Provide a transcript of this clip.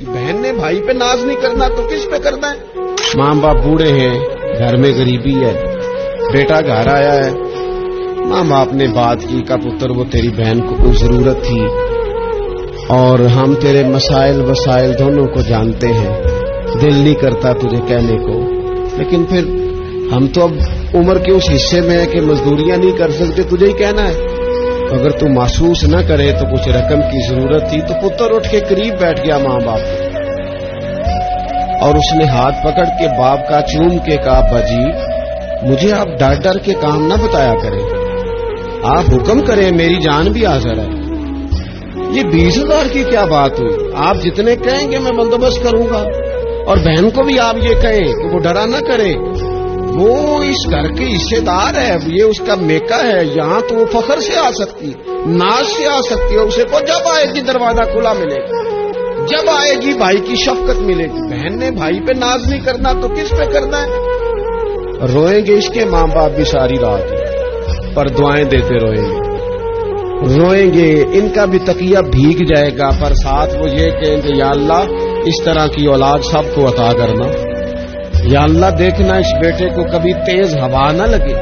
बहन ने भाई पे नाज नहीं करना तो किस पे करना है? माँ बाप बूढ़े हैं, घर में गरीबी है, बेटा घर आया है, माँ बाप ने बात की का पुत्र वो तेरी बहन को कोई जरूरत थी और हम तेरे मसाइल वसाइल दोनों को जानते हैं, दिल नहीं करता तुझे कहने को, लेकिन फिर हम तो अब उम्र के उस हिस्से में है कि मजदूरियां नहीं कर सकते, तुझे ही कहना है। अगर तू महसूस न करे तो कुछ रकम की जरूरत थी तो पुत्र उठ के करीब बैठ गया माँ बाप के और उसने हाथ पकड़ के बाप का चूम के कहा, बाजी मुझे आप डर डर के काम न बताया करें, आप हुक्म करें, मेरी जान भी हाजिर है। ये 20,000 की क्या बात हुई, आप जितने कहेंगे मैं बंदोबस्त करूंगा। और बहन को भी आप ये कहें कि वो डरा न करे, वो इस घर की हिस्सेदार है, ये उसका मेका है, यहाँ तो वो फखर से आ सकती है, नाज से आ सकती है, उसे को जब आएगी दरवाजा खुला मिलेगा, जब आएगी भाई की शफकत मिलेगी। बहन ने भाई पे नाज नहीं करना तो किस पे करना है? रोएंगे इसके माँ बाप भी सारी रात, पर दुआएं देते रोएंगे, इनका भी तकिया भीग जाएगा, पर साथ वो ये कहेंगे, या अल्लाह इस तरह की औलाद सबको अता करना, या अल्लाह देखना इस बेटे को कभी तेज हवा न लगे।